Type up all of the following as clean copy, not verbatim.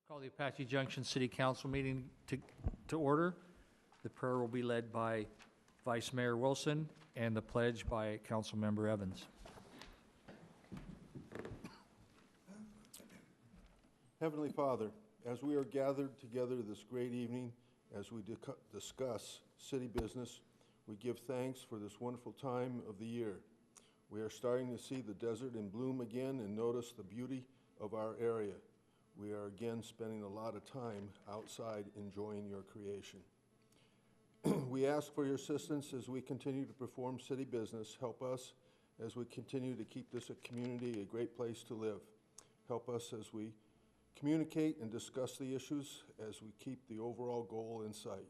Call the Apache Junction City Council meeting to order. The prayer will be led by Vice Mayor Wilson and the pledge by Councilmember Evans. Heavenly Father, as we are gathered together this great evening, as we discuss city business, we give thanks for this wonderful time of the year. We are starting to see the desert in bloom again and notice the beauty of our area. We are again spending a lot of time outside enjoying your creation. We ask for your assistance as we continue to perform city business. Help us as we continue to keep this a community, a great place to live. Help us as we communicate and discuss the issues as we keep the overall goal in sight.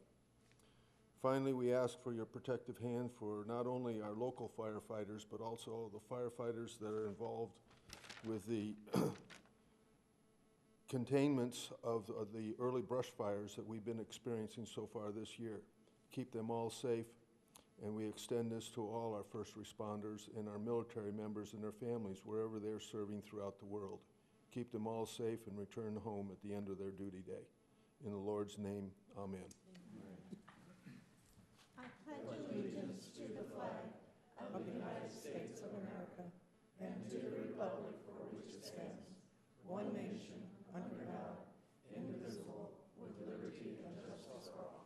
Finally, we ask for your protective hand for not only our local firefighters, but also the firefighters that are involved with the containments of the early brush fires that we've been experiencing so far this year. Keep them all safe, and we extend this to all our first responders and our military members and their families wherever they're serving throughout the world. Keep them all safe and return home at the end of their duty day. In the Lord's name, amen. I pledge allegiance to the flag of the United States of America and to the republic for which it stands, one nation, under God, indivisible, with liberty and justice for all.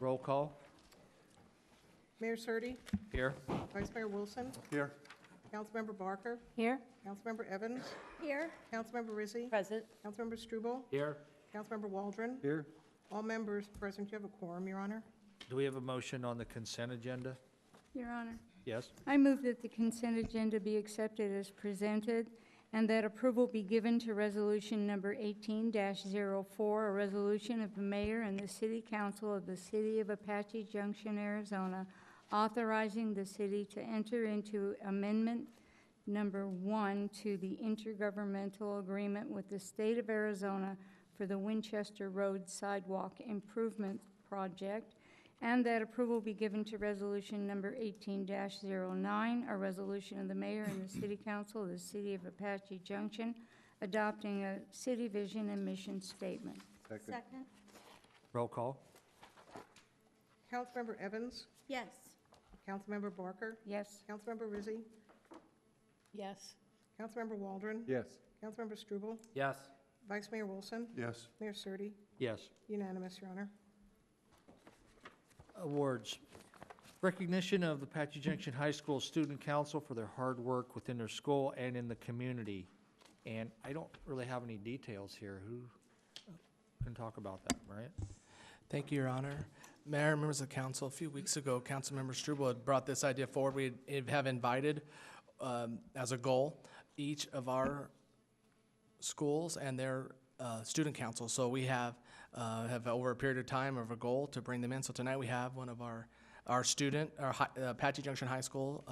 Roll call. Mayor Surtee, Here. Vice Mayor Wilson, Here. Councilmember Barker, Here. Councilmember Evans, Here. Councilmember Rizzi, Present. Councilmember Struble, Here. Councilmember Waldron. Here. All members present. You have a quorum, Your Honor. Do we have a motion on the consent agenda? Your Honor, Yes. I move that the consent agenda be accepted as presented and that approval be given to Resolution Number 18-04, a resolution of the Mayor and the City Council of the City of Apache Junction, Arizona, authorizing the city to enter into Amendment Number 1 to the intergovernmental agreement with the State of Arizona for the Winchester Road Sidewalk Improvement Project, and that approval be given to Resolution Number 18-09, a resolution of the Mayor and the City Council of the City of Apache Junction adopting a city vision and mission statement. Second. Roll call. Councilmember Evans, Yes. Councilmember Barker, Yes. Councilmember Rizzi, Yes. Councilmember Waldron, Yes. Councilmember Struble, Yes. Vice Mayor Wilson, Yes. Mayor Surtee. Yes. Unanimous, Your Honor. Awards. Recognition of the Apache Junction High School Student Council for their hard work within their school and in the community. And I don't really have any details here. Who can talk about that, right? Thank you, Your Honor. Mayor, members of council, a few weeks ago, Councilmember Struble had brought this idea forward. We have invited, as a goal, each of our schools and their student council. So we have over a period of time of a goal to bring them in. So tonight we have one of our Apache Junction High School,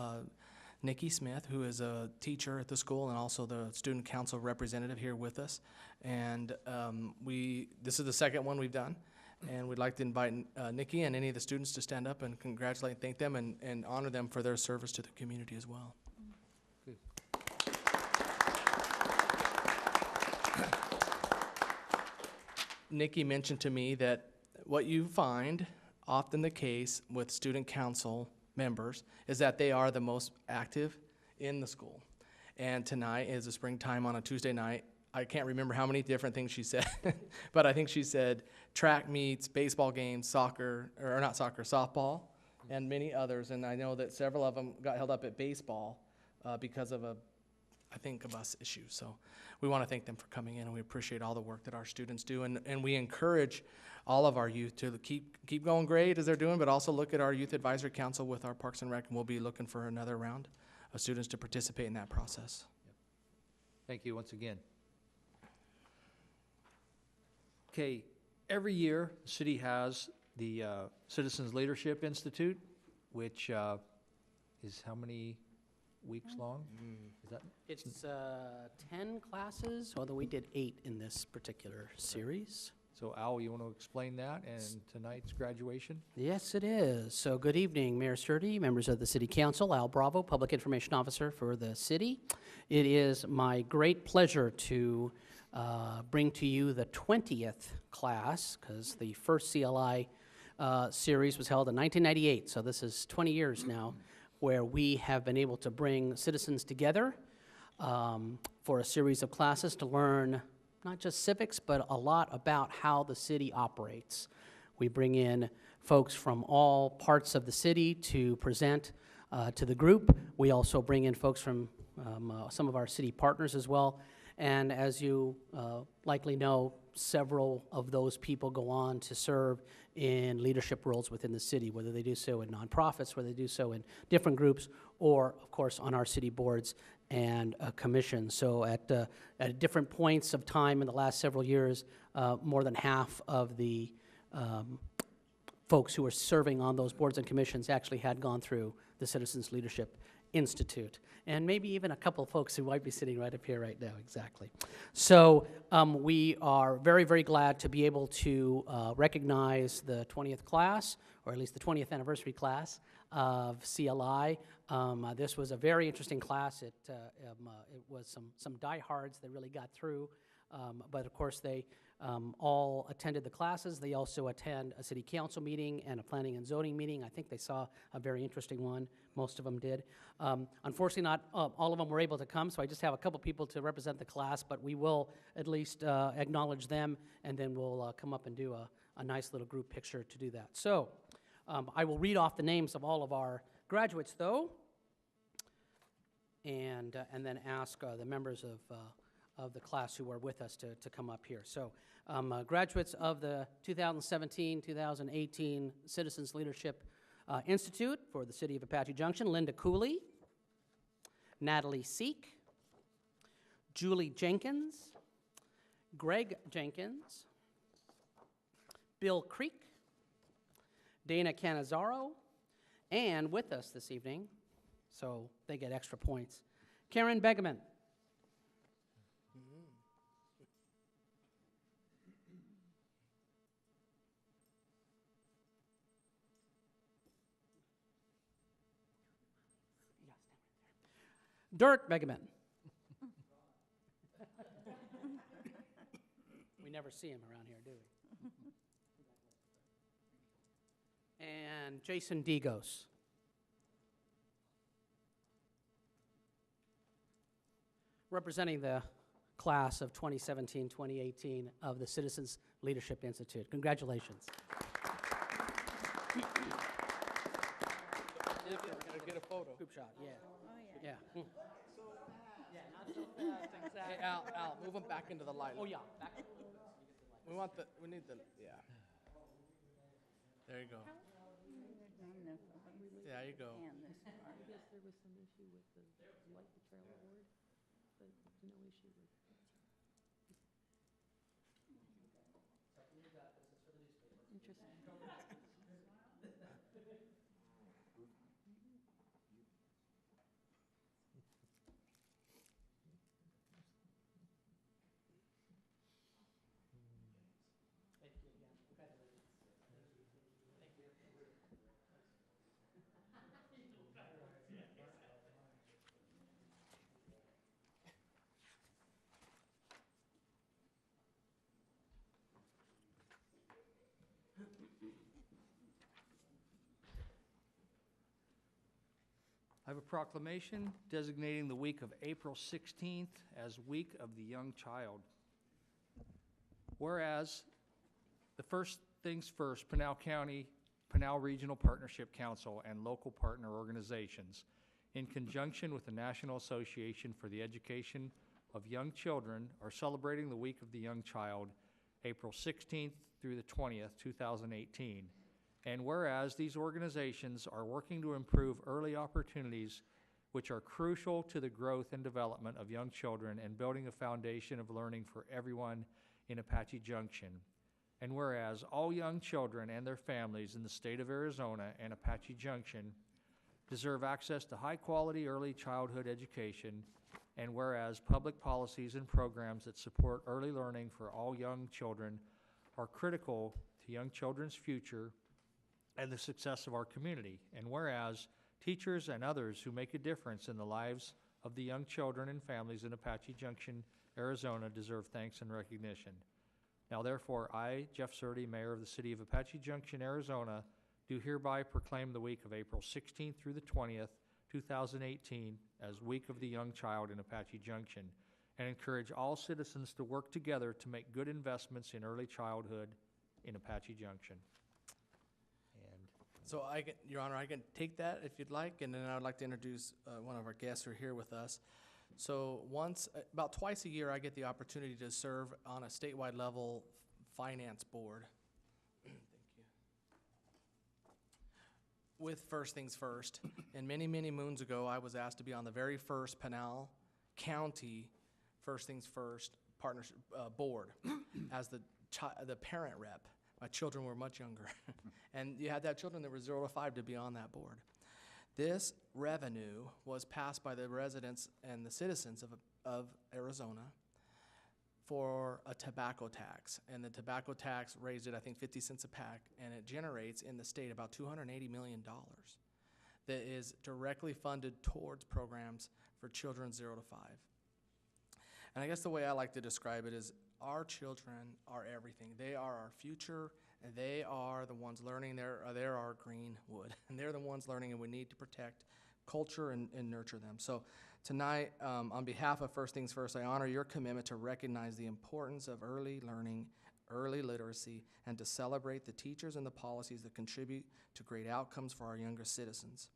Nikki Smith, who is a teacher at the school and also the student council representative here with us. And this is the second one we've done. And we'd like to invite Nikki and any of the students to stand up and congratulate and thank them and honor them for their service to the community as well. Good. Nikki mentioned to me that what you find often the case with student council members is that they are the most active in the school. And tonight is a springtime on a Tuesday night. I can't remember how many different things she said, but I think she said track meets, baseball games, softball, and many others. And I know that several of them got held up at baseball because of a bus issue. So we want to thank them for coming in, and we appreciate all the work that our students do. And we encourage all of our youth to keep going great as they're doing, but also look at our Youth Advisory Council with our Parks and Rec, and we'll be looking for another round of students to participate in that process. Thank you once again. Okay, every year, the city has the Citizens Leadership Institute, which is how many weeks long? Is that It's 10 classes, although we did 8 in this particular series. So Al, you want to explain that and tonight's graduation? Yes, it is. So good evening, Mayor Sturdy, members of the City Council, Al Bravo, Public Information Officer for the city. It is my great pleasure to bring to you the 20th class, because the first CLI series was held in 1998, so this is 20 years now, where we have been able to bring citizens together for a series of classes to learn not just civics, but a lot about how the city operates. We bring in folks from all parts of the city to present to the group. We also bring in folks from some of our city partners as well. And as you likely know, several of those people go on to serve in leadership roles within the city, whether they do so in nonprofits, whether they do so in different groups, or, of course, on our city boards and commissions. So at different points of time in the last several years, more than half of the folks who are serving on those boards and commissions actually had gone through the Citizens Leadership Institute, and maybe even a couple of folks who might be sitting right up here right now, exactly. So we are very, very glad to be able to recognize the 20th class, or at least the 20th anniversary class of CLI. This was a very interesting class. It was some diehards that really got through, but of course they all attended the classes. They also attend a city council meeting and a planning and zoning meeting. I think they saw a very interesting one. Most of them did. Unfortunately, not all of them were able to come, so I just have a couple people to represent the class, but we will at least acknowledge them, and then we'll come up and do a nice little group picture to do that. So I will read off the names of all of our graduates, though, and then ask the members of the class who are with us to come up here. So graduates of the 2017-2018 Citizens Leadership Institute for the City of Apache Junction: Linda Cooley, Natalie Seek, Julie Jenkins, Greg Jenkins, Bill Creek, Dana Canizaro, and with us this evening, so they get extra points, Karen Begeman. Dirk Begeman. We never see him around here, do we? And Jason Digos. Representing the class of 2017-2018 of the Citizens Leadership Institute. Congratulations. Get a photo. Group shot, yeah. Yeah. Hey, Al, move them back into the light. Oh, yeah. Back. We need the, yeah. There you go. Yeah, you go. I guess there was some issue with the light the trailer board, but no issue with. Interesting. I have a proclamation designating the week of April 16th as Week of the Young Child. Whereas, the first things first, Pinal County, Pinal Regional Partnership Council, and local partner organizations, in conjunction with the National Association for the Education of Young Children, are celebrating the Week of the Young Child, April 16th through the 20th, 2018. And whereas these organizations are working to improve early opportunities which are crucial to the growth and development of young children and building a foundation of learning for everyone in Apache Junction. And whereas all young children and their families in the state of Arizona and Apache Junction deserve access to high-quality early childhood education, and whereas public policies and programs that support early learning for all young children are critical to young children's future and the success of our community. And whereas teachers and others who make a difference in the lives of the young children and families in Apache Junction, Arizona, deserve thanks and recognition. Now therefore, I, Jeff Surdy, Mayor of the City of Apache Junction, Arizona, do hereby proclaim the week of April 16th through the 20th, 2018, as Week of the Young Child in Apache Junction, and encourage all citizens to work together to make good investments in early childhood in Apache Junction. And So Your Honor, I can take that if you'd like, and then I would like to introduce one of our guests who are here with us. So about twice a year, I get the opportunity to serve on a statewide level finance board. Thank you. With First Things First, and many, many moons ago, I was asked to be on the very first Pinal County First Things First partnership board as the parent rep. My children were much younger, and you had to have children that were 0 to 5 to be on that board. This revenue was passed by the residents and the citizens of Arizona for a tobacco tax, and the tobacco tax raised it, I think, 50 cents a pack, and it generates in the state about $280 million that is directly funded towards programs for children 0 to 5. And I guess the way I like to describe it is our children are everything. They are our future, and they are the ones learning. They're our green wood, and they're the ones learning, and we need to protect culture and nurture them. So tonight, on behalf of First Things First, I honor your commitment to recognize the importance of early learning, early literacy, and to celebrate the teachers and the policies that contribute to great outcomes for our younger citizens.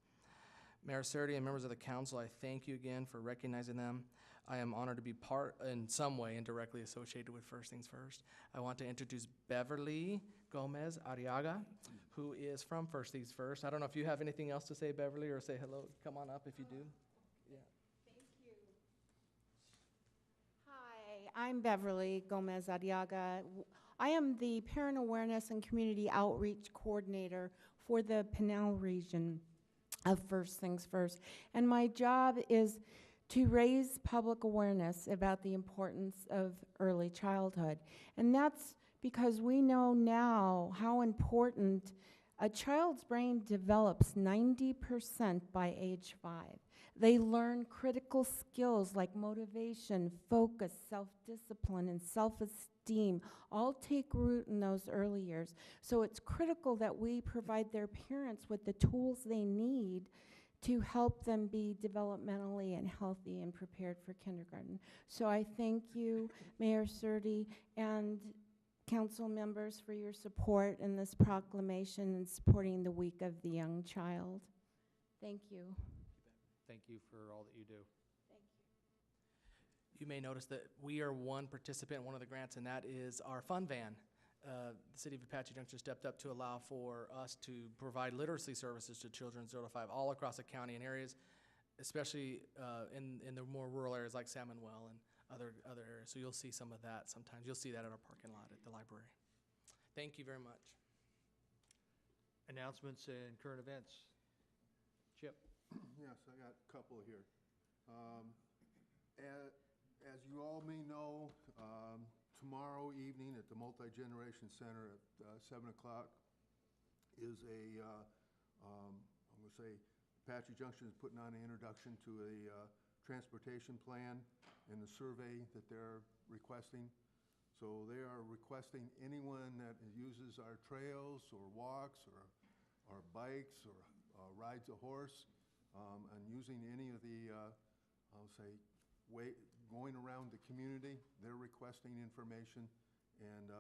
Mayor Surdy and members of the council, I thank you again for recognizing them. I am honored to be part, in some way, indirectly associated with First Things First. I want to introduce Beverly Gomez Arriaga, who is from First Things First. I don't know if you have anything else to say, Beverly, or say hello. Come on up if you do. Yeah. Thank you. Hi, I'm Beverly Gomez Arriaga. I am the Parent Awareness and Community Outreach Coordinator for the Pinal region of First Things First. And my job is to raise public awareness about the importance of early childhood. And that's because we know now how important a child's brain develops 90% by age 5. They learn critical skills like motivation, focus, self-discipline, and self-esteem all take root in those early years. So it's critical that we provide their parents with the tools they need to help them be developmentally and healthy and prepared for kindergarten. So I thank you, Mayor Surdy, and council members for your support in this proclamation and supporting the Week of the Young Child. Thank you. thank you for all that you do. Thank you. You may notice that we are one participant in one of the grants, and that is our fun van. The City of Apache Junction stepped up to allow for us to provide literacy services to children 0 to 5 all across the county in areas, especially in the more rural areas like Salmon Well and other areas. So you'll see some of that sometimes. You'll see that at our parking lot at the library. Thank you very much. Announcements and current events. Chip. Yes, I got a couple here. As you all may know, tomorrow evening at the Multi-Generation Center at 7 o'clock is I'm going to say, Apache Junction is putting on an introduction to a transportation plan and the survey that they're requesting. So they are requesting anyone that uses our trails or walks or bikes or rides a horse and using any of the, I'll say, going around the community, they're requesting information, and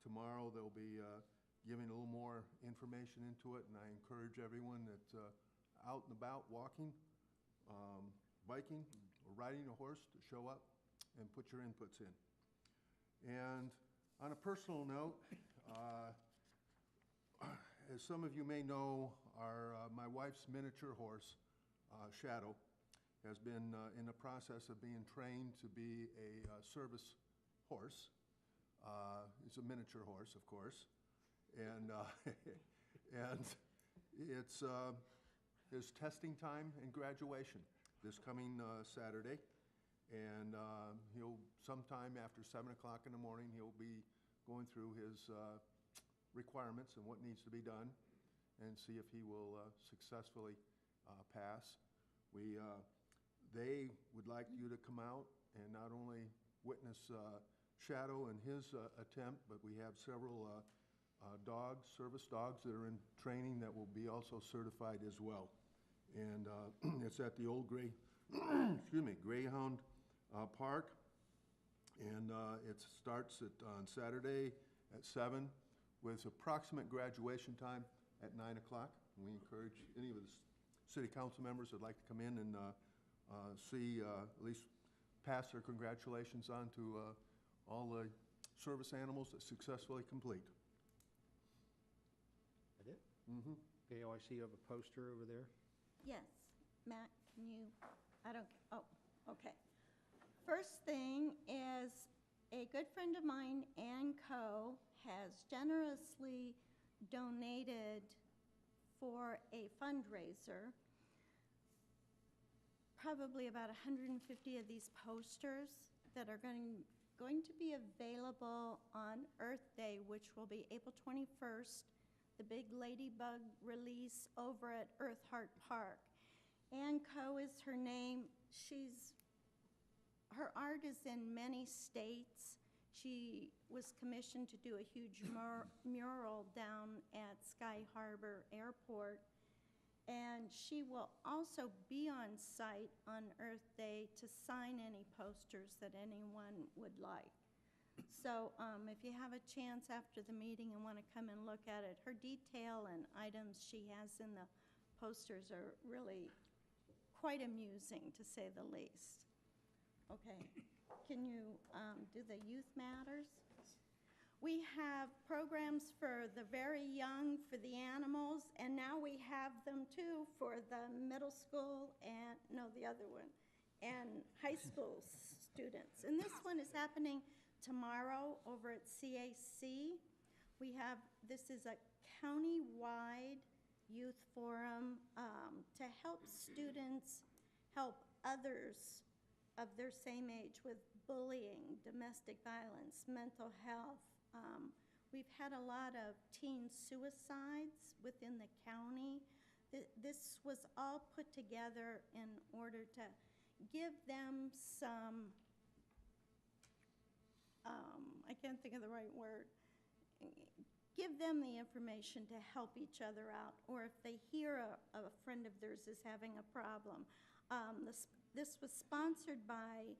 tomorrow they'll be giving a little more information into it, and I encourage everyone that's out and about walking, biking, or riding a horse to show up and put your inputs in. And on a personal note, as some of you may know, my wife's miniature horse, Shadow, has been in the process of being trained to be a service horse. It's a miniature horse, of course, and and it's his testing time and graduation this coming Saturday, and he'll sometime after 7 o'clock in the morning he'll be going through his requirements and what needs to be done, and see if he will successfully pass. They would like you to come out and not only witness Shadow and his attempt, but we have several dogs, service dogs that are in training that will be also certified as well. And it's at the old Greyhound Park, and it starts on Saturday at 7 with approximate graduation time at 9 o'clock. We encourage any of the city council members that'd like to come in and see, at least pass their congratulations on to all the service animals that successfully complete. That it? Mm-hmm. Okay, oh, I see you have a poster over there. Yes, Matt, can you, oh, okay. First thing is a good friend of mine, Ann Coe, has generously donated for a fundraiser, probably about 150 of these posters that are going to be available on Earth Day, which will be April 21st, the big ladybug release over at Earth Heart Park. Ann Coe is her name. Her art is in many states. She was commissioned to do a huge mural down at Sky Harbor Airport. And she will also be on site on Earth Day to sign any posters that anyone would like. So if you have a chance after the meeting and want to come and look at it, her detail and items she has in the posters are really quite amusing, to say the least. Okay, can you do the Youth Matters? We have programs for the very young, for the animals, and now we have them too for the middle school and, no, the other one, and high school students. And this one is happening tomorrow over at CAC. This is a county-wide youth forum to help students help others of their same age with bullying, domestic violence, mental health. We've had a lot of teen suicides within the county. This was all put together in order to give them some, I can't think of the right word, give them the information to help each other out, or if they hear a friend of theirs is having a problem. This was sponsored by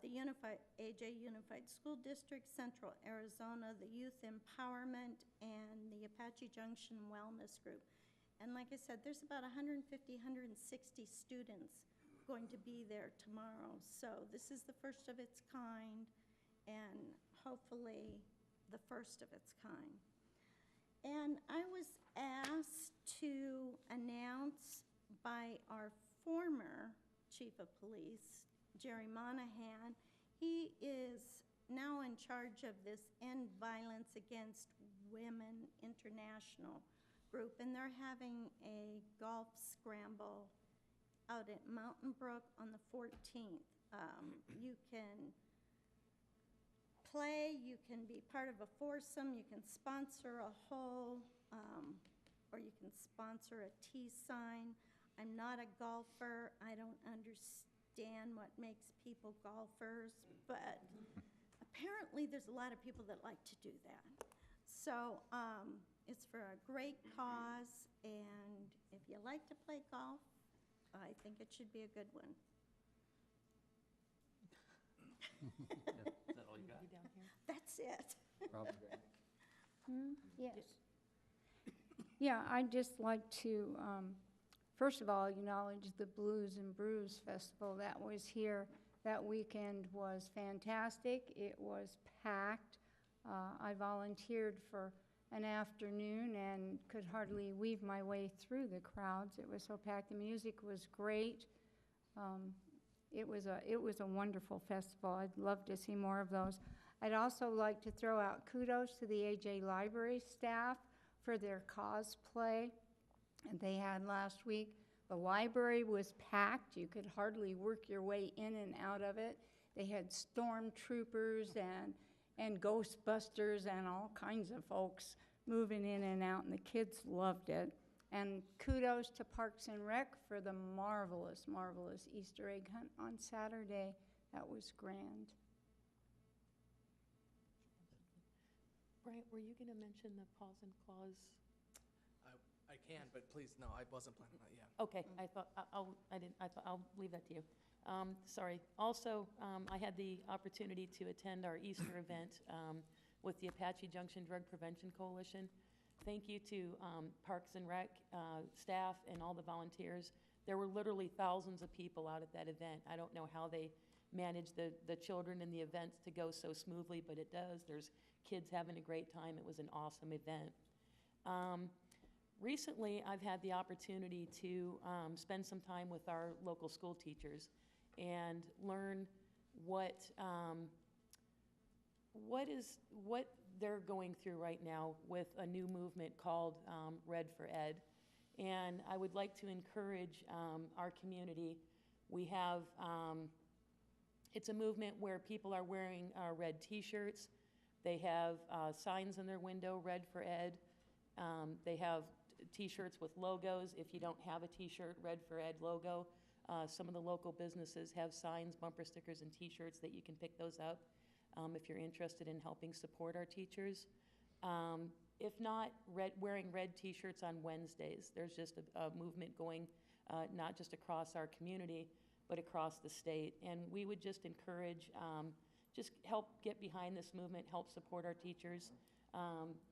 the AJ Unified School District, Central Arizona, the Youth Empowerment, and the Apache Junction Wellness Group. And like I said, there's about 150, 160 students going to be there tomorrow. So this is the first of its kind, and hopefully the first of its kind. And I was asked to announce by our former Chief of Police, Jerry Monahan. He is now in charge of this End Violence Against Women International group, and they're having a golf scramble out at Mountain Brook on the 14th. You can play, you can be part of a foursome, you can sponsor a hole, or you can sponsor a tee sign. I'm not a golfer. I don't understand what makes people golfers, but apparently there's a lot of people that like to do that. So it's for a great cause, and if you like to play golf, I think it should be a good one. Is that all you got? You down here? That's it. Robin? Yes. Yeah, I'd just like to, first of all, acknowledge the Blues and Brews Festival that was here. That weekend was fantastic. It was packed. I volunteered for an afternoon and could hardly weave my way through the crowds. It was so packed. The music was great. It was a wonderful festival. I'd love to see more of those. I'd also like to throw out kudos to the AJ Library staff for their cosplay that they had last week. The library was packed. You could hardly work your way in and out of it. They had stormtroopers and and Ghostbusters and all kinds of folks moving in and out, and the kids loved it. And kudos to Parks and Rec for the marvelous, marvelous Easter egg hunt on Saturday. That was grand. Bryant, were you gonna mention the pause and clause? I can, but please, no, I wasn't planning on that yet. Okay, I thought, I'll leave that to you. Sorry. Also, I had the opportunity to attend our Easter event with the Apache Junction Drug Prevention Coalition. Thank you to Parks and Rec staff and all the volunteers. There were literally thousands of people out at that event. I don't know how they manage the children and the events to go so smoothly, but it does. There's kids having a great time. It was an awesome event. Recently, I've had the opportunity to spend some time with our local school teachers and learn what they're going through right now with a new movement called Red for Ed. And I would like to encourage our community. We have, it's a movement where people are wearing red t-shirts. They have signs in their window, Red for Ed. They have t-shirts with logos. If you don't have a t-shirt, Red for Ed logo, some of the local businesses have signs, bumper stickers, and t-shirts that you can pick those up if you're interested in helping support our teachers. If not, wearing red t-shirts on Wednesdays. There's just a movement going not just across our community, but across the state. And we would just encourage, just help get behind this movement, help support our teachers.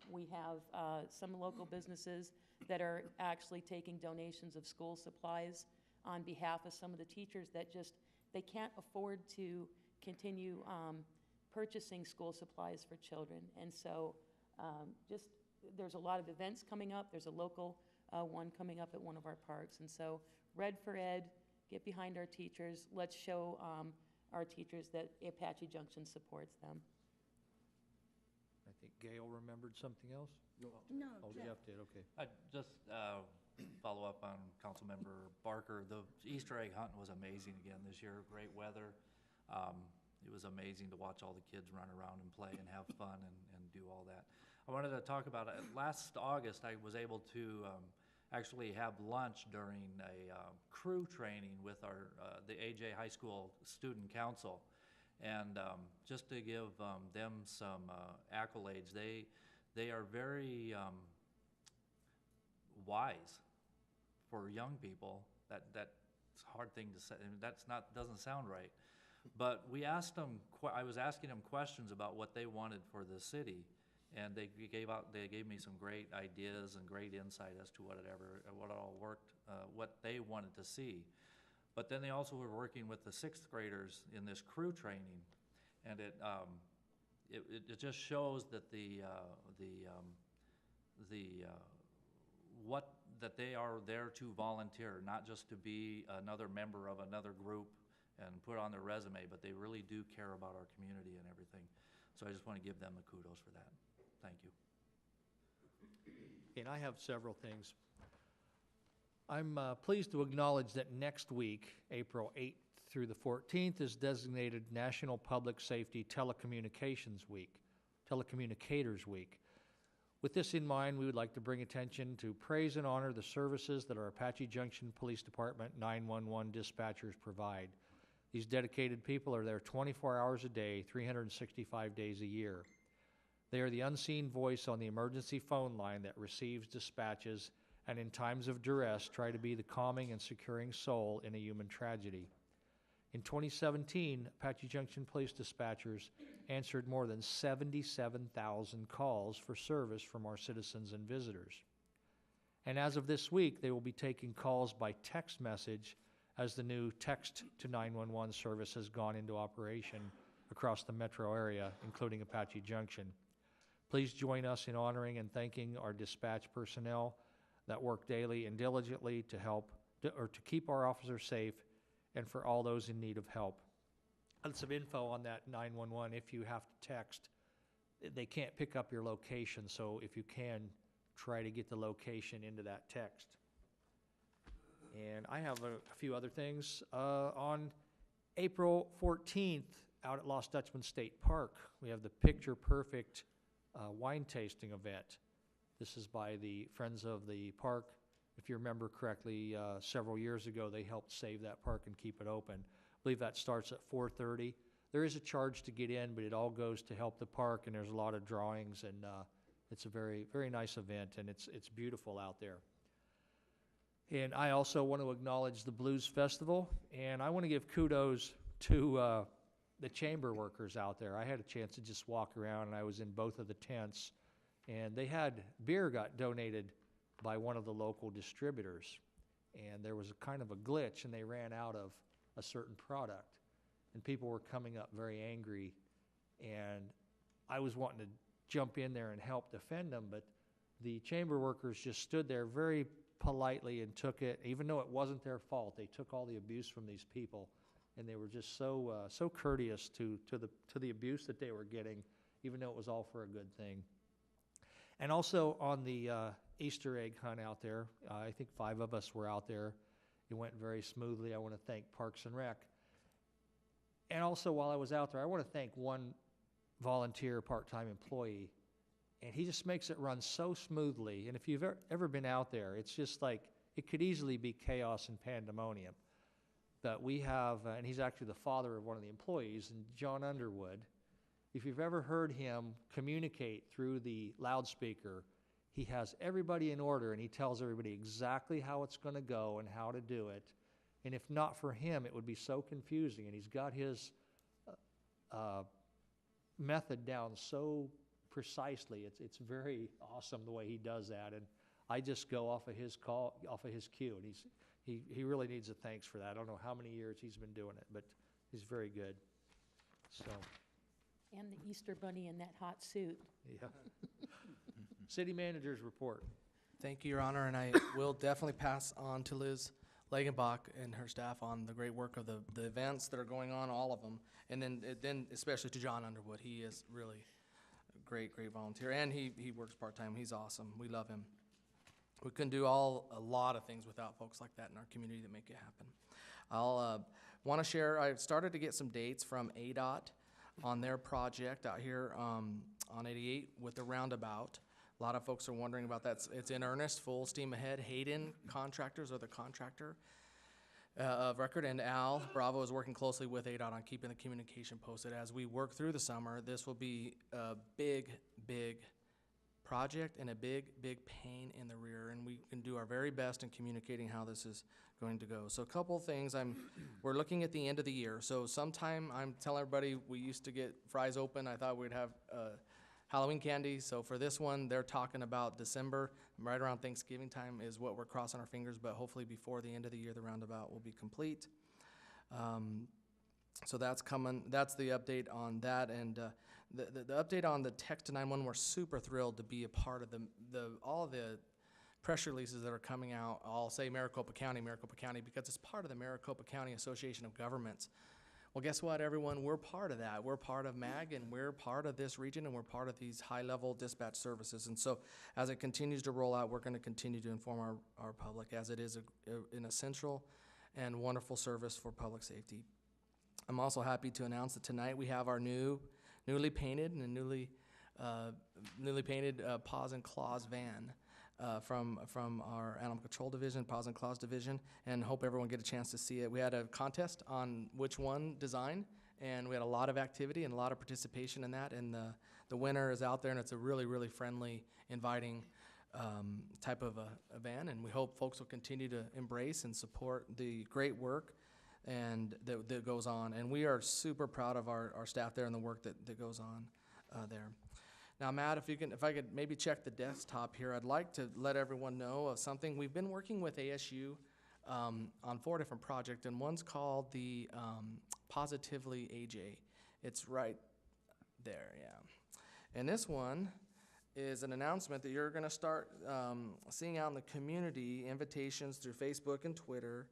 We have some local businesses that are actually taking donations of school supplies on behalf of some of the teachers that just, they can't afford to continue purchasing school supplies for children. And so just, there's a lot of events coming up. There's a local one coming up at one of our parks. And so Red for Ed, get behind our teachers. Let's show our teachers that Apache Junction supports them. I think Gail remembered something else? No, Oh, Jeff did, okay. I just follow up on Councilmember Barker. The Easter egg hunting was amazing again this year. Great weather. It was amazing to watch all the kids run around and play and have fun and do all that. I wanted to talk about it. Last August, I was able to actually have lunch during a crew training with the AJ High School Student Council. And just to give them some accolades, they are very wise for young people. That's a hard thing to say. I mean, doesn't sound right. But we asked them. I was asking them questions about what they wanted for the city, and they gave me some great ideas and great insight as to what all worked, what they wanted to see. But then they also were working with the 6th graders in this crew training, and it just shows that that they are there to volunteer, not just to be another member of another group and put on their resume, but they really do care about our community and everything. So I just want to give them a kudos for that. Thank you. And I have several things. I'm pleased to acknowledge that next week, April 8th through the 14th, is designated National Public Safety Telecommunications Week, Telecommunicators Week. With this in mind, we would like to bring attention to praise and honor the services that our Apache Junction Police Department 911 dispatchers provide. These dedicated people are there 24 hours a day, 365 days a year. They are the unseen voice on the emergency phone line that receives dispatches and in times of duress try to be the calming and securing soul in a human tragedy. In 2017, Apache Junction Police dispatchers answered more than 77,000 calls for service from our citizens and visitors. And as of this week, they will be taking calls by text message as the new text to 911 service has gone into operation across the metro area, including Apache Junction. Please join us in honoring and thanking our dispatch personnel that work daily and diligently to to keep our officers safe and for all those in need of help. Lots of info on that 911. If you have to text, they can't pick up your location, so if you can, try to get the location into that text. And I have a few other things. On April 14th, out at Lost Dutchman State Park, we have the picture-perfect wine tasting event. This is by the Friends of the Park. If you remember correctly, several years ago, they helped save that park and keep it open. I believe that starts at 4:30. There is a charge to get in, but it all goes to help the park, and there's a lot of drawings, and it's a very, very nice event, and it's beautiful out there. And I also want to acknowledge the Blues Festival, and I want to give kudos to the chamber workers out there. I had a chance to just walk around, and I was in both of the tents, and they had beer got donated by one of the local distributors, and there was a kind of a glitch, and they ran out of a certain product, and people were coming up very angry, and I was wanting to jump in there and help defend them, but the chamber workers just stood there very politely and took it, even though it wasn't their fault. They took all the abuse from these people, and they were just so courteous to the abuse that they were getting, even though it was all for a good thing. And also on the Easter egg hunt out there, I think 5 of us were out there. It went very smoothly. I want to thank Parks and Rec. And also while I was out there, I want to thank one volunteer part-time employee, and he just makes it run so smoothly. And if you've ever been out there, it's just like, it could easily be chaos and pandemonium. But we have, and he's actually the father of one of the employees, and John Underwood. If you've ever heard him communicate through the loudspeaker, he has everybody in order, and he tells everybody exactly how it's going to go and how to do it. And if not for him, it would be so confusing. And he's got his method down so precisely. It's very awesome the way he does that. And I just go off of his call, off of his cue. And he really needs a thanks for that. I don't know how many years he's been doing it, but he's very good. So. And the Easter Bunny in that hot suit. Yeah. City Manager's report. Thank you, Your Honor, and I will definitely pass on to Liz Legenbach and her staff on the great work of the events that are going on, all of them, and then especially to John Underwood. He is really a great volunteer, and he works part-time. He's awesome. We love him. We couldn't do a lot of things without folks like that in our community that make it happen. I'll want to share, I started to get some dates from ADOT on their project out here on 88 with the roundabout. A lot of folks are wondering about that. It's in earnest, full steam ahead. Hayden Contractors are the contractor of record, and Al Bravo is working closely with ADOT on keeping the communication posted. As we work through the summer, this will be a big project and a big pain in the rear, and we can do our very best in communicating how this is going to go. So a couple of things, we're looking at the end of the year. So sometime, I'm telling everybody, we used to get fries open. I thought we'd have Halloween candy. So for this one, they're talking about December, right around Thanksgiving time is what we're crossing our fingers, but hopefully before the end of the year, the roundabout will be complete. So that's coming. That's the update on that, and the update on the text to 911. We're super thrilled to be a part of all of the press releases that are coming out. I'll say Maricopa County, because it's part of the Maricopa County Association of Governments. Well, guess what, everyone? We're part of that. We're part of MAG, and we're part of this region, and we're part of these high-level dispatch services. And so as it continues to roll out, we're going to continue to inform our public, as it is an essential and wonderful service for public safety. I'm also happy to announce that tonight we have our newly painted Paws and Claws van from our Animal Control Division, Paws and Claws Division, and hope everyone get a chance to see it. We had a contest on which one design, and we had a lot of activity and a lot of participation in that, and the winner is out there, and it's a really friendly, inviting type of a van, and we hope folks will continue to embrace and support the great work and that goes on. And we are super proud of our staff there and the work that goes on there. Now, Matt, if I could maybe check the desktop here, I'd like to let everyone know of something. We've been working with ASU on 4 different projects, and one's called the Positively AJ. It's right there, yeah. And this one is an announcement that you're going to start seeing out in the community, invitations through Facebook and Twitter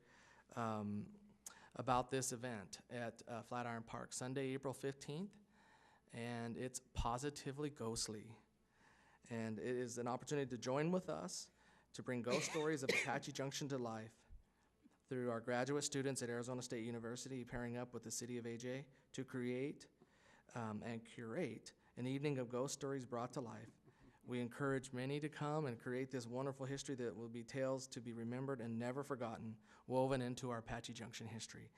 about this event at Flatiron Park, Sunday, April 15th. And it's Positively Ghostly. And it is an opportunity to join with us to bring ghost stories of Apache Junction to life through our graduate students at Arizona State University, pairing up with the City of AJ to create and curate an evening of ghost stories brought to life. We encourage many to come and create this wonderful history that will be tales to be remembered and never forgotten, woven into our Apache Junction history.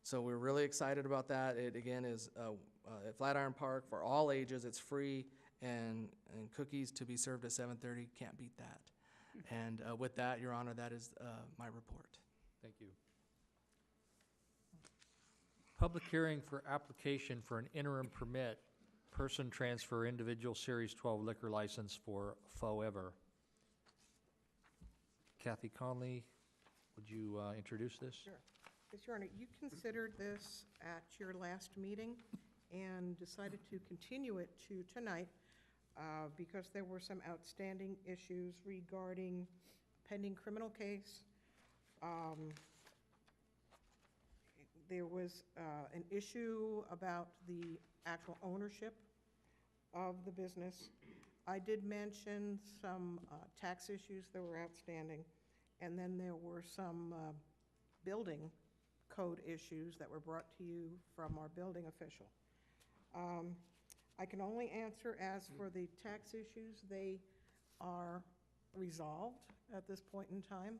So we're really excited about that. It, again, is at Flatiron Park for all ages. It's free, and cookies to be served at 7:30. Can't beat that. And with that, Your Honor, that is my report. Thank you. Public hearing for application for an interim permit, person transfer individual Series 12 liquor license for Forever. Kathy Conley, would you introduce this? Sure. Yes, Your Honor, you considered this at your last meeting and decided to continue it to tonight because there were some outstanding issues regarding pending criminal case. There was an issue about the actual ownership of the business. I did mention some tax issues that were outstanding, and then there were some building code issues that were brought to you from our building official. I can only answer as for the tax issues. They are resolved at this point in time.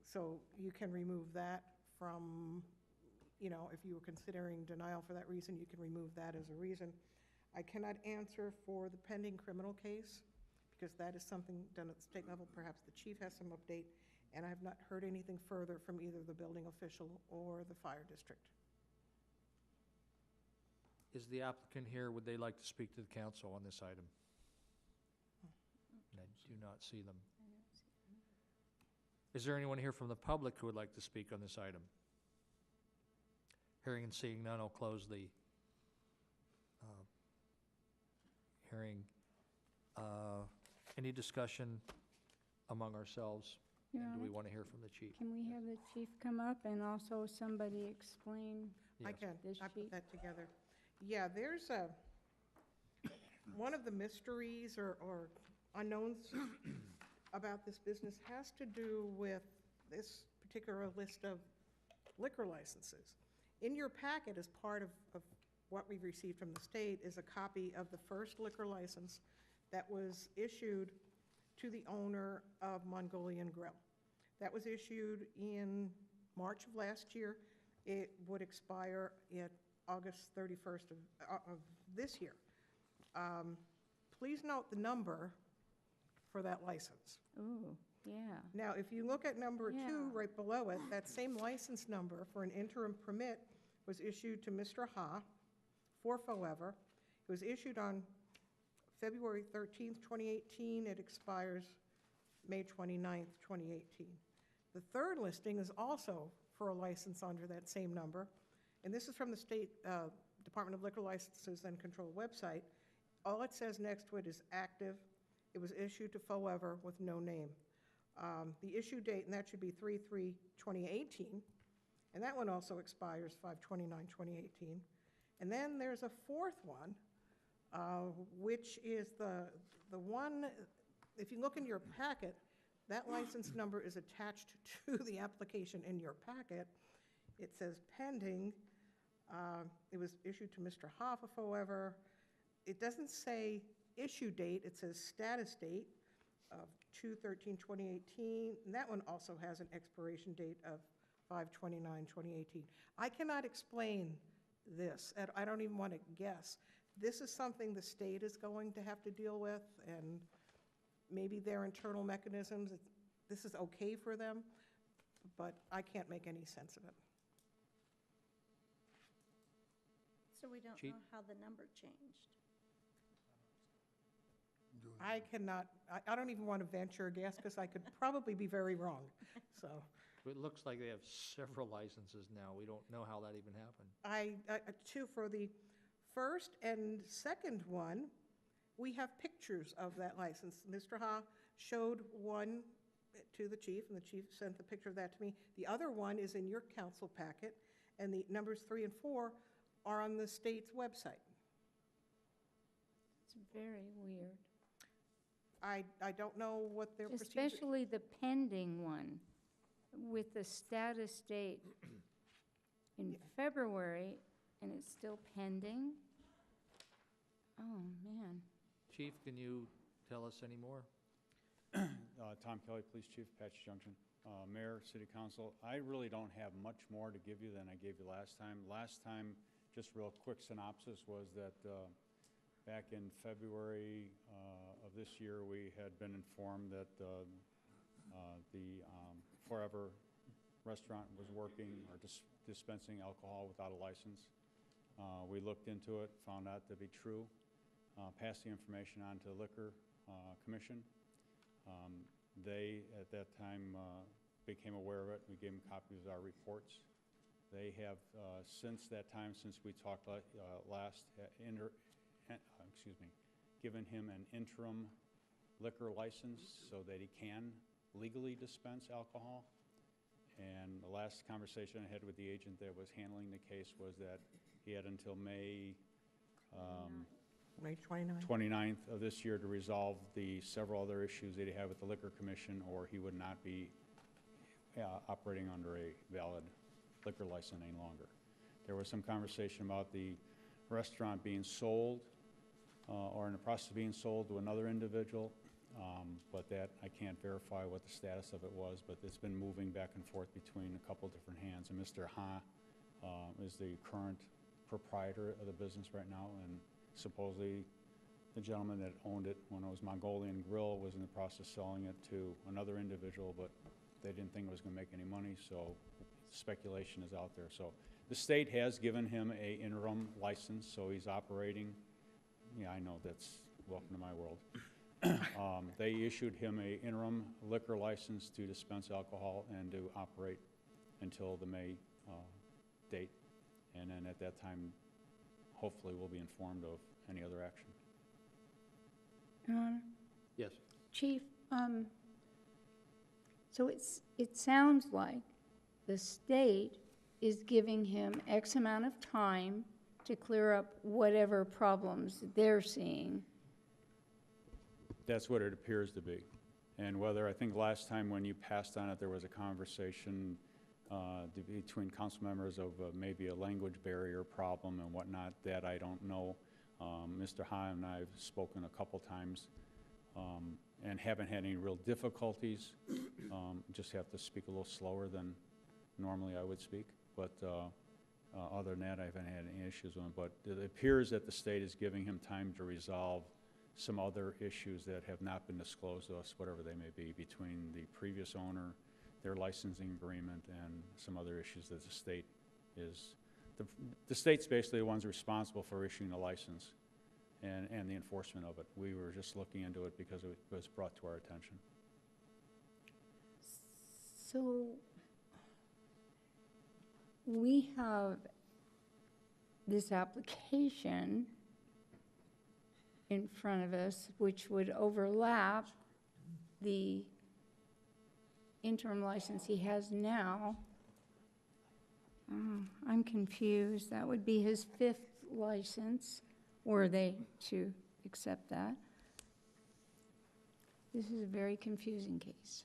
So you can remove that from, you know, if you were considering denial for that reason, you can remove that as a reason. I cannot answer for the pending criminal case because that is something done at the state level. Perhaps the chief has some update, and I have not heard anything further from either the building official or the fire district. Is the applicant here? Would they like to speak to the council on this item? I do not see them. Is there anyone here from the public who would like to speak on this item? Hearing and seeing none, I'll close the hearing. Any discussion among ourselves? Your And do we Honor, want to hear from the chief? can we have the chief come up and also somebody explain? I Yes. can. This I sheet? put that together. Yeah, there's one of the mysteries or unknowns about this business has to do with this particular list of liquor licenses. In your packet, as part of what we've received from the state, is a copy of the first liquor license that was issued to the owner of Mongolian Grill. That was issued in March of last year. It would expire at August 31st of this year. Please note the number for that license. Ooh, yeah. Now, if you look at number 2 Yeah. right below it, that same license number for an interim permit was issued to Mr. Ha for Forever. It was issued on February 13th, 2018. It expires May 29th, 2018. The third listing is also for a license under that same number, and this is from the State Department of Liquor Licenses and Control website. All it says next to it is active. It was issued to Forever with no name. The issue date, and that should be 3/3/2018, and that one also expires 5/29/2018. And then there's a fourth one, which is the one, if you look in your packet, that license number is attached to the application in your packet. It says pending. It was issued to Mr. Hoffa Forever. It doesn't say issue date, it says status date of 2/13/2018, and that one also has an expiration date of 5/29/2018. I cannot explain this, and I don't even want to guess. This is something the state is going to have to deal with, and maybe their internal mechanisms, this is okay for them, but I can't make any sense of it. So we don't Chief? know how the number changed. I cannot, I don't even want to venture a guess, because I could probably be very wrong, so. It looks like they have several licenses now. We don't know how that even happened. Two, for the first and second one, we have pictures of that license. Mr. Ha showed one to the chief, and the chief sent the picture of that to me. The other one is in your council packet, and the numbers 3 and 4 are on the state's website. It's very weird. I don't know what their procedure. Especially the pending one. with the status date in February, and it's still pending? Oh, man. Chief, can you tell us any more? Tom Kelly, Police Chief, Apache Junction. Mayor, City Council, I really don't have much more to give you than I gave you last time. Last time, just real quick synopsis, was that back in February of this year, we had been informed that the Forever restaurant was working or dispensing alcohol without a license. We looked into it, found out to be true, passed the information on to the Liquor Commission. They, at that time, became aware of it. We gave them copies of our reports. They have, since that time, since we talked last, given him an interim liquor license so that he can legally dispense alcohol. And the last conversation I had with the agent that was handling the case was that he had until May May 29th. 29th of this year to resolve the several other issues that he had with the Liquor Commission, or he would not be operating under a valid liquor license any longer. There was some conversation about the restaurant being sold or in the process of being sold to another individual, but that I can't verify what the status of it was, but it's been moving back and forth between a couple different hands. And Mr. Ha is the current proprietor of the business right now, and supposedly the gentleman that owned it when it was Mongolian Grill was in the process of selling it to another individual, but they didn't think it was going to make any money, so speculation is out there. So the state has given him an interim license, so he's operating. Yeah, I know, that's welcome to my world. They issued him an interim liquor license to dispense alcohol and to operate until the May date. And then at that time, hopefully we'll be informed of any other action. Your Honor? Yes. Chief, so it sounds like the state is giving him X amount of time to clear up whatever problems they're seeing. That's what it appears to be. And whether, I think last time when you passed on it, there was a conversation between council members of maybe a language barrier problem and whatnot, that I don't know. Mr. Ha and I have spoken a couple times and haven't had any real difficulties. Just have to speak a little slower than normally I would speak. But other than that, I haven't had any issues with him. But it appears that the state is giving him time to resolve some other issues that have not been disclosed to us, whatever they may be, between the previous owner, their licensing agreement, and some other issues that the state is. The state's basically the ones responsible for issuing the license and the enforcement of it. We were just looking into it because it was brought to our attention. So we have this application in front of us, which would overlap the interim license he has now. I'm confused. That would be his 5th license, were they to accept that. This is a very confusing case.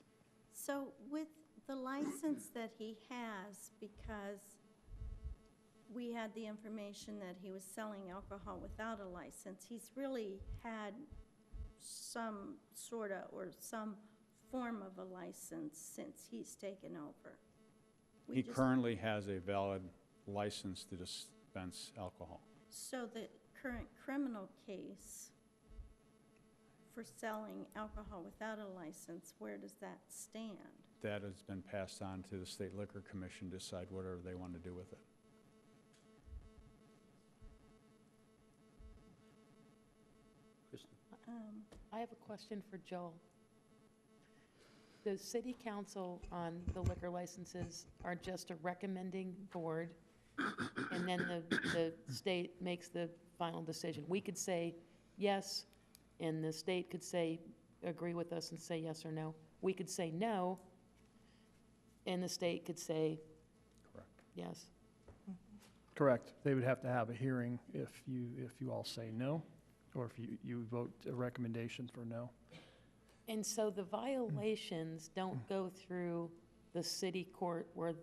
So with the license that he has, because we had the information that he was selling alcohol without a license, he's really had some sort of, or some form of a license since he's taken over. He currently has a valid license to dispense alcohol. So the current criminal case for selling alcohol without a license, where does that stand? That has been passed on to the State Liquor Commission to decide whatever they want to do with it. I have a question for Joel. The city council on the liquor licenses are just a recommending board, and then the state makes the final decision. We could say yes, and the state could say, agree with us and say yes or no. We could say no, and the state could say Correct. yes. Correct. They would have to have a hearing if you all say no, or if you vote a recommendation for no. And so the violations don't go through the city court where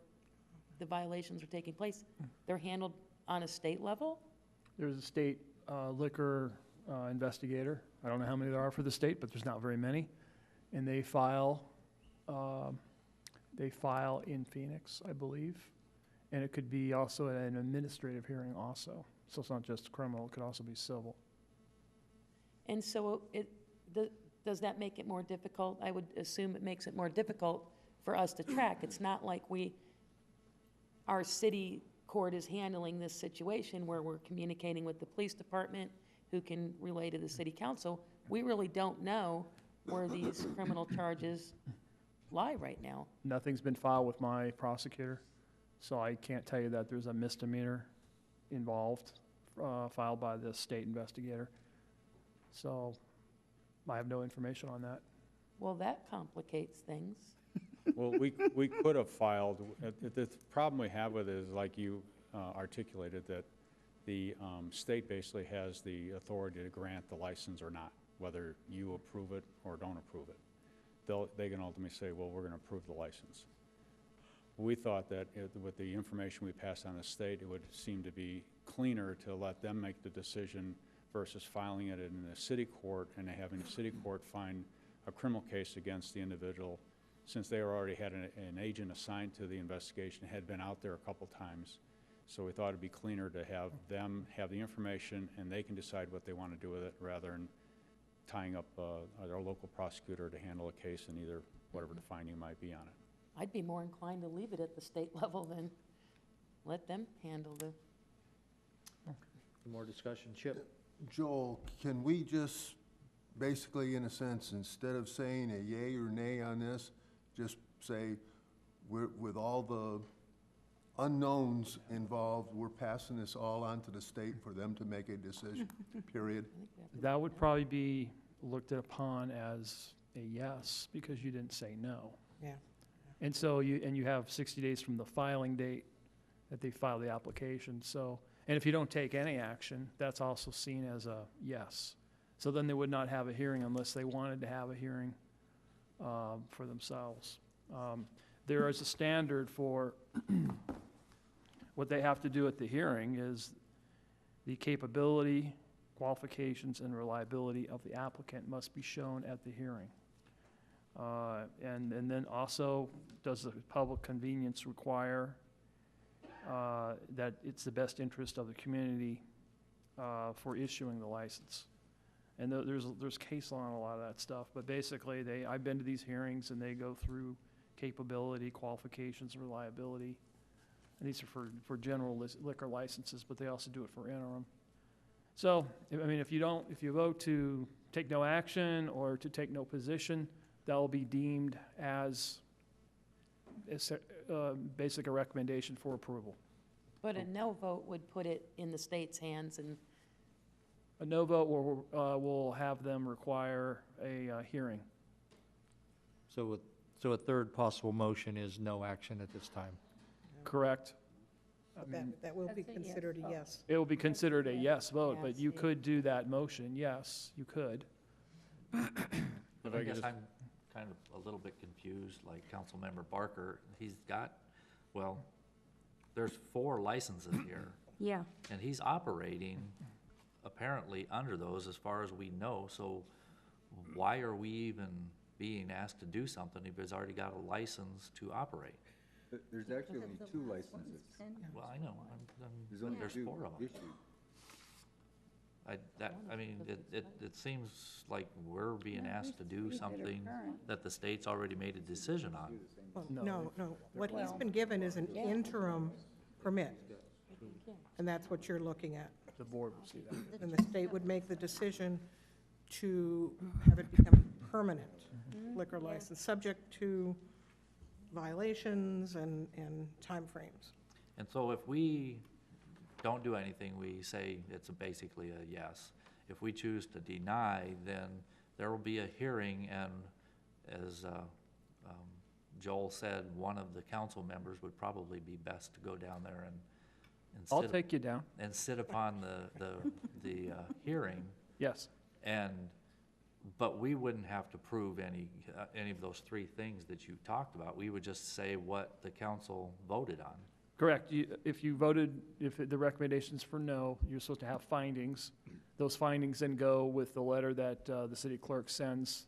the violations are taking place, they're handled on a state level? There's a state liquor investigator. I don't know how many there are for the state, but there's not very many. And they file in Phoenix, I believe. And it could be also an administrative hearing also. So it's not just criminal, it could also be civil. And so does that make it more difficult? I would assume it makes it more difficult for us to track. It's not like our city court is handling this situation where we're communicating with the police department who can relay to the city council. We really don't know where these criminal charges lie right now. Nothing's been filed with my prosecutor, so I can't tell you that there's a misdemeanor involved, filed by the state investigator. So I have no information on that. Well, that complicates things. Well, we could have filed, the problem we have with it is, like you articulated, that the state basically has the authority to grant the license or not, whether you approve it or don't approve it. They can ultimately say, well, we're going to approve the license. We thought that with the information we passed on the state, it would seem to be cleaner to let them make the decision versus filing it in the city court and having the city court find a criminal case against the individual, since they already had an agent assigned to the investigation, had been out there a couple times. So we thought it'd be cleaner to have them have the information and they can decide what they want to do with it, rather than tying up our local prosecutor to handle a case and either whatever the finding might be on it. I'd be more inclined to leave it at the state level than let them handle the. More discussion, Chip? Joel, can we just basically, in a sense, instead of saying a yay or nay on this, just say, with all the unknowns involved, we're passing this all on to the state for them to make a decision, period? That would probably be looked upon as a yes, because you didn't say no. Yeah. And so you have 60 days from the filing date that they file the application. So, and if you don't take any action, that's also seen as a yes. So then they would not have a hearing unless they wanted to have a hearing for themselves. There is a standard for what they have to do at the hearing is the capability, qualifications, and reliability of the applicant must be shown at the hearing. And then also, does the public convenience require that it's the best interest of the community for issuing the license? And there's case law on a lot of that stuff, but basically I've been to these hearings and they go through capability, qualifications, and reliability. And these are for general liquor licenses, but they also do it for interim. So, I mean, if you vote to take no action or to take no position, that will be deemed as basic a recommendation for approval. But a no vote would put it in the state's hands, and A no vote will have them require a hearing. So a third possible motion is no action at this time. Correct? I But mean, that will be That's a yes considered a vote. yes. it will be considered a yes vote, but Yes. you could do that motion, yes, you could. If I I could guess just- I'm kind of a little bit confused, like Councilmember Barker, he's got, well, there's 4 licenses here, Yeah. and he's operating apparently under those as far as we know, so why are we even being asked to do something if he's already got a license to operate? There's actually only 2 licenses. Well, I know, There's only there's 2 4 of them. issued. It seems like we're being asked to do something that the state's already made a decision on. Well, No. no. What he's been given is an interim permit, and that's what you're looking at. The board will see that. And the state would make the decision to have it become permanent liquor license, subject to violations and timeframes. And so if we don't do anything, we say it's basically a yes. If we choose to deny, then there will be a hearing, and as Joel said, one of the council members would probably be best to go down there and I'll sit, take you down, and sit upon the hearing yes. and But we wouldn't have to prove any of those three things that you talked about. We would just say what the council voted on. Correct. If you voted, if the recommendation's for no, you're supposed to have findings. Those findings then go with the letter that the city clerk sends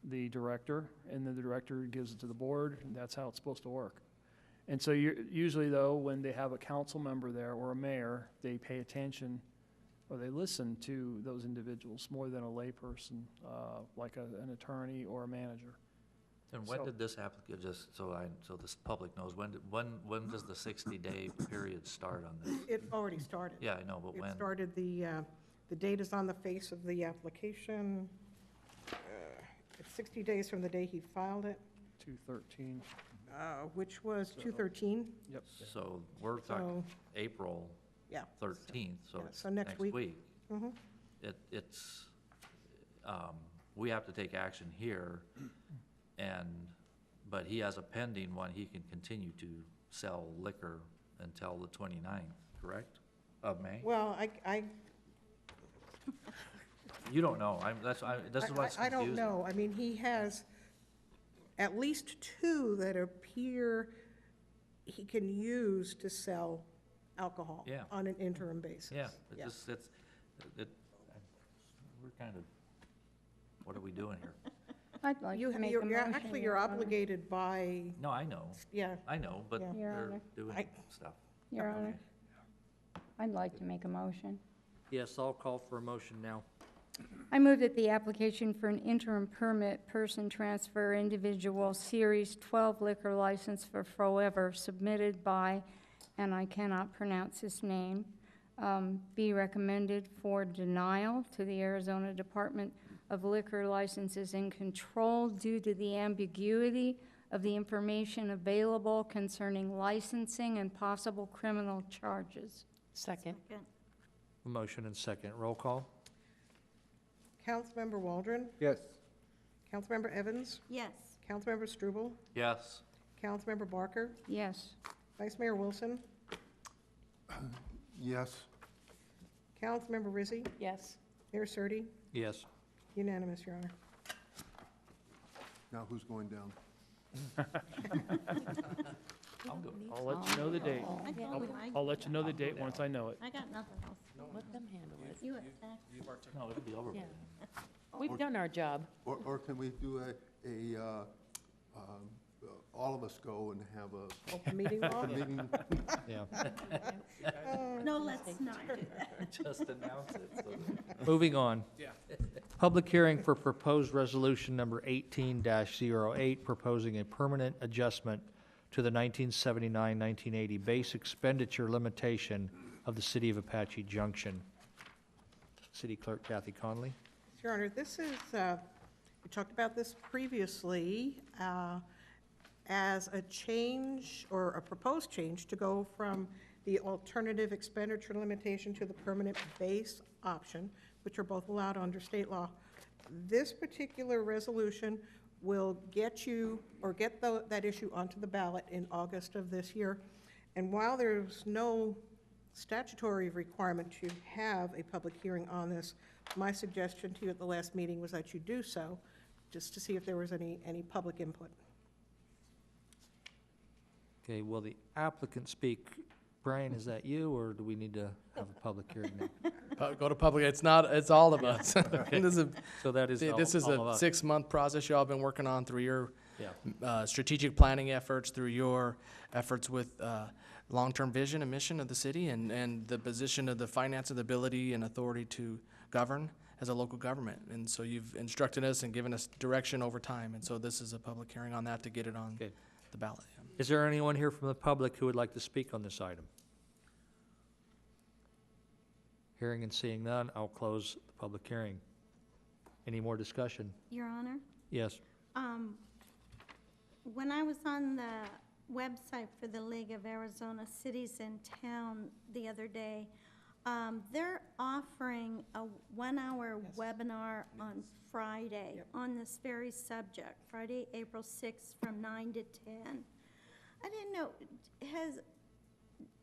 the director, and then the director gives it to the board, and that's how it's supposed to work. And so usually, though, when they have a council member there or a mayor, they pay attention or they listen to those individuals more than a layperson, like an attorney or a manager. And when So- did this applicant, just so this public knows, when does the 60-day period start on this? It already started. Yeah, I know, but when? It started, the date is on the face of the application. It's 60 days from the day he filed it, 213. which was 2/13. Yep. So we're talking So, April yeah. 13th, so Yeah, it's so next week. Mhm. It's, we have to take action here, but he has a pending one, he can continue to sell liquor until the 29th, correct, of May? Well, I You don't know, this is what's confusing. I don't know. I mean, he has at least two that appear he can use to sell alcohol Yeah. on an interim basis. Yeah, Yeah. we're kind of, what are we doing here? I'd like You, to make a you're, motion. actually, Your you're Honor. obligated by, No, I know, yeah. but Yeah. Your they're Honor. doing stuff. Your Honor, I'd like to make a motion. Yes, I'll call for a motion now. I move that the application for an interim permit person transfer individual Series 12 liquor license for Forever submitted by, and I cannot pronounce his name, be recommended for denial to the Arizona Department of Liquor Licenses and Control due to the ambiguity of the information available concerning licensing and possible criminal charges. Second. A motion and second. Roll call? Councilmember Waldron, Yes. Councilmember Evans, Yes. Councilmember Struble, Yes, Councilmember Barker, Yes. Vice Mayor Wilson, Yes. Councilmember Rizzi, Yes. Mayor Surtee, Yes. unanimous, Your Honor. Now who's going down? I'll let you know the date. I told him I'll let you know the date once I know it. I got nothing else. Let them handle it. You attacked. no, it'll be over by Yeah. then. We've done our job. Or can we do all of us go and have Open meeting law? a meeting? Yeah. No, let's not do that. Just announce it, so. Moving on. Public hearing for proposed resolution number 18-08, proposing a permanent adjustment to the 1979-1980 base expenditure limitation of the city of Apache Junction. City Clerk Kathy Conley. Your Honor, this is, we talked about this previously, as a change, or a proposed change, to go from the alternative expenditure limitation to the permanent base option, which are both allowed under state law. This particular resolution will get you, or get that issue onto the ballot in August of this year. And while there's no statutory requirement to have a public hearing on this, my suggestion to you at the last meeting was that you do so, just to see if there was any public input. Okay, will the applicant speak? Brian, is that you, or do we need to have a public hearing now? Go to public, it's all of us. This is, So that is this is all of a us. 6-month process y'all been working on through your Yeah. strategic planning efforts, through your efforts with long-term vision and mission of the city, and the position of the finance and the ability and authority to govern as a local government. And so you've instructed us and given us direction over time, and so this is a public hearing on that to get it on Okay. the ballot. Is there anyone here from the public who would like to speak on this item? Hearing and seeing none, I'll close the public hearing. Any more discussion? Your Honor, Yes. when I was on the website for the League of Arizona Cities and Town the other day, they're offering a 1-hour webinar on Friday on this very subject, Friday, April 6th from 9 to 10. I didn't know,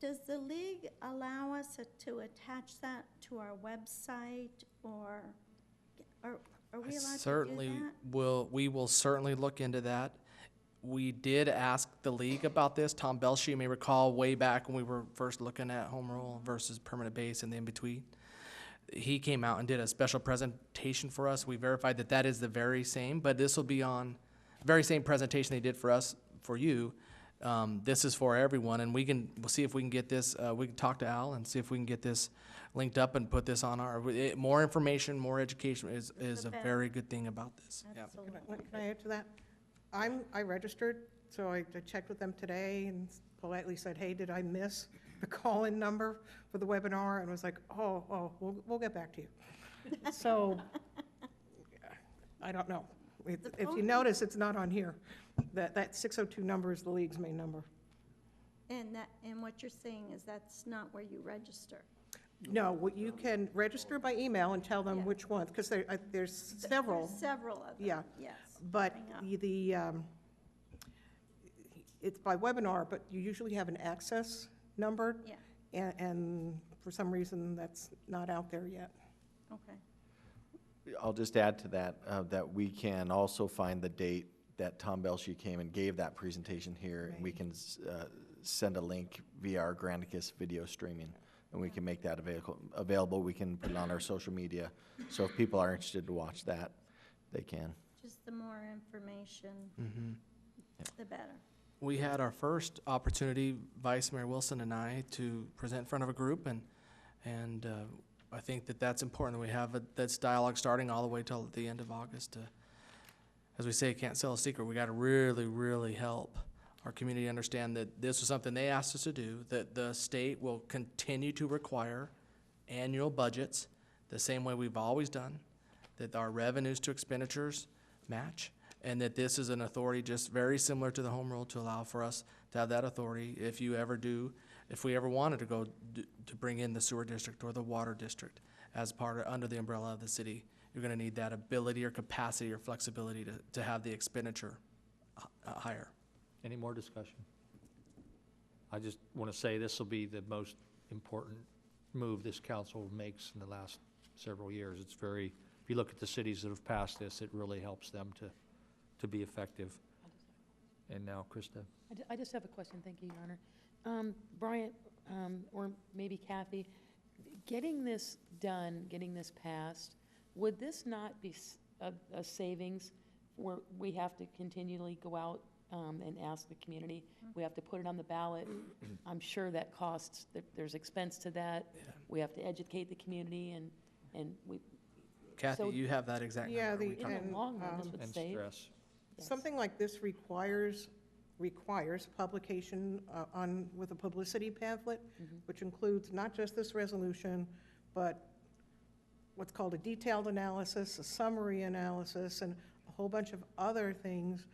does the league allow us to attach that to our website, or Are we allowed to do Certainly that? we will certainly look into that. We did ask the league about this. Tom Belshie, you may recall way back when we were first looking at home rule versus permanent base and the in-between. He came out and did a special presentation for us. We verified that that is the very same, but this will be on, very same presentation they did for us, for you. This is for everyone, and we'll see if we can get this, we can talk to Al and see if we can get this linked up and put this on our, more information, more education is a very good thing about this. Yeah. Absolutely. Can I add to that? I registered, so I checked with them today and politely said, hey, did I miss the call-in number for the webinar? And was like, we'll get back to you. So, I don't know. If you notice, it's not on here. That 602 number is the league's main number. And what you're saying is that's not where you register. No, you can register by email and tell them Yeah. which one, because there's several. There's several of them. Yeah. Yes. But coming up. it's by webinar, but you usually have an access number. Yeah. And for some reason, that's not out there yet. Okay. I'll just add to that, that we can also find the date that Tom Belshie came and gave that presentation here. And we can send a link via our Granicus video streaming, and we can make that available. We can put it on our social media. So if people are interested to watch that, they can. Just the more information, the better. We had our first opportunity, Vice Mayor Wilson and I, to present in front of a group, and I think that that's important. We have this dialogue starting all the way till the end of August. As we say, can't sell a secret. We got to really, really help our community understand that this was something they asked us to do, that the state will continue to require annual budgets the same way we've always done, that our revenues to expenditures match, and that this is an authority just very similar to the home rule to allow for us to have that authority if we ever wanted to go to bring in the sewer district or the water district as part of, under the umbrella of the city. You're gonna need that ability or capacity or flexibility to have the expenditure higher. Any more discussion? I just want to say this will be the most important move this council makes in the last several years. It's very, if you look at the cities that have passed this, it really helps them to be effective. And now, Krista. I just have a question, thank you, Your Honor. Bryant, or maybe Kathy, getting this done, getting this passed, would this not be a savings where we have to continually go out and ask the community? We have to put it on the ballot. I'm sure that costs, there's expense to that. We have to educate the community and we. Kathy, you have that exact number. Yeah, we talked In the long run, this would And save. stress. Yes. Something like this requires publication with a publicity pamphlet, which includes not just this resolution, but what's called a detailed analysis, a summary analysis, and a whole bunch of other things.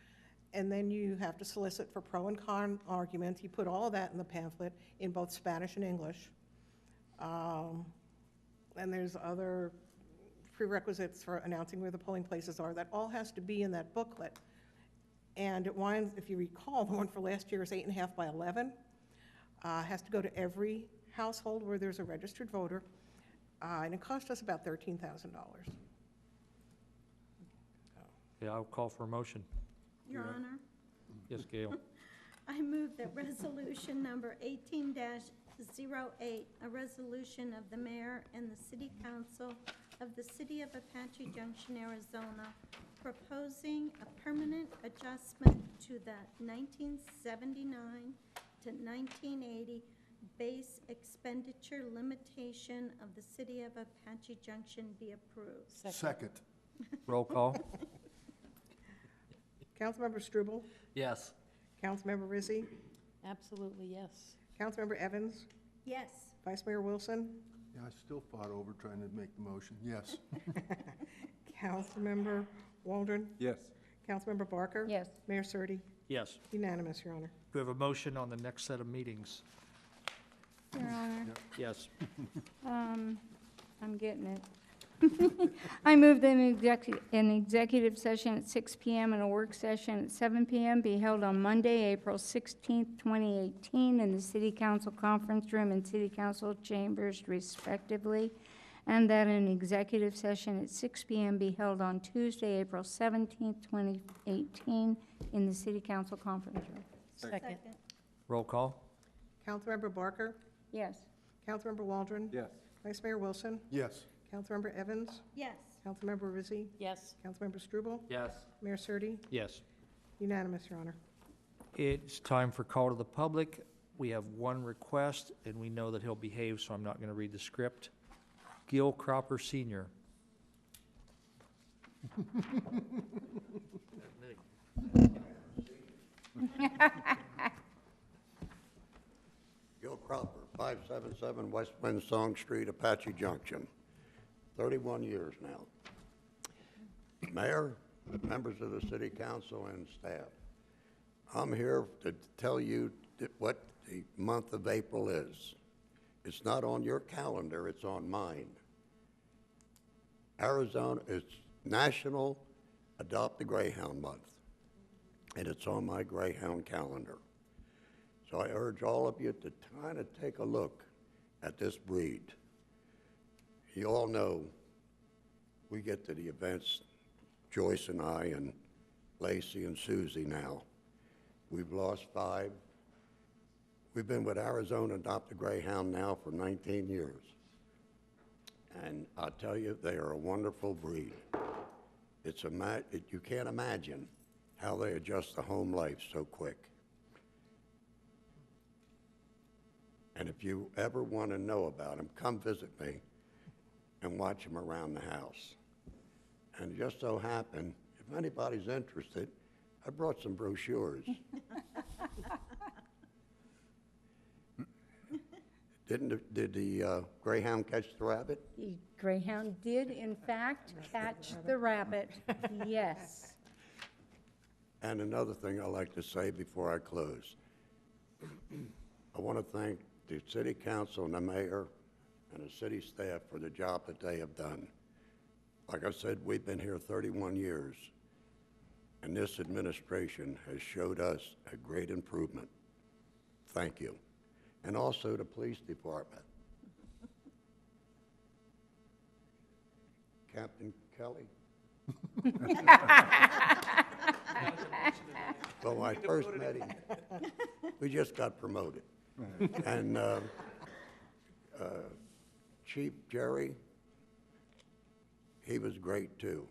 And then you have to solicit for pro and con arguments. You put all of that in the pamphlet in both Spanish and English. And there's other prerequisites for announcing where the polling places are. That all has to be in that booklet. And it winds, if you recall, the one for last year is 8.5 by 11. Has to go to every household where there's a registered voter. And it cost us about $13,000. Yeah, I'll call for a motion. Your Honor, Yes, Gail. I move that resolution number 18-08, a resolution of the mayor and the city council of the city of Apache Junction, Arizona, proposing a permanent adjustment to the 1979 to 1980 base expenditure limitation of the city of Apache Junction be approved. Second. Roll call. Councilmember Struble, Yes. Councilmember Rizzi, Absolutely, yes. Councilmember Evans, Yes. Vice Mayor Wilson, Yeah, I still fought over trying to make the motion. Yes. Councilmember Waldron, Yes. Councilmember Barker. Yes. Mayor Surtee. Yes. Unanimous, Your Honor. Do we have a motion on the next set of meetings? Your Honor, Yes. I'm getting it. I move that an executive session at 6 p.m. and a work session at 7 p.m. be held on Monday, April 16th, 2018, in the City Council Conference Room and City Council Chambers respectively, and that an executive session at 6 p.m. be held on Tuesday, April 17th, 2018, in the City Council Conference Room. Second. Roll call? Councilmember Barker? Yes. Councilmember Waldron? Yes. Vice Mayor Wilson? Yes. Councilmember Evans? Yes. Councilmember Rizzi? Yes. Councilmember Struble? Yes. Mayor Surtee? Yes. Unanimous, Your Honor. It's time for call to the public. We have one request, and we know that he'll behave, so I'm not going to read the script. Gil Cropper Sr. Gil Cropper, 577 West Windsong Street, Apache Junction, 31 years now. Mayor, members of the city council and staff, I'm here to tell you what the month of April is. It's not on your calendar, it's on mine. Arizona, it's National Adopt a Greyhound Month, and it's on my Greyhound calendar. So I urge all of you to kind of take a look at this breed. You all know we get to the events, Joyce and I and Lacey and Susie now. We've lost 5. We've been with Arizona Adopt a Greyhound now for 19 years. And I'll tell you, they are a wonderful breed. You can't imagine how they adjust to home life so quick. And if you ever want to know about them, come visit me and watch them around the house. And just so happened, if anybody's interested, I brought some brochures. Did the Greyhound catch the rabbit? The Greyhound did, in fact, catch the rabbit, yes. And another thing I'd like to say before I close. I want to thank the city council and the mayor and the city staff for the job that they have done. Like I said, we've been here 31 years, and this administration has showed us a great improvement. Thank you. And also the police department. Captain Kelly. Well, when I first met him, we just got promoted. And Chief Jerry, he was great too,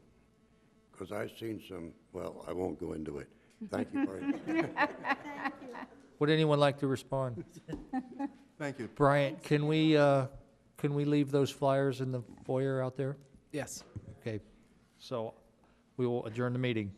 because I've seen some, well, I won't go into it. Thank you very much. Thank you. Would anyone like to respond? Thank you. Bryant, can we leave those flyers in the foyer out there? Yes. Okay, so we will adjourn the meeting.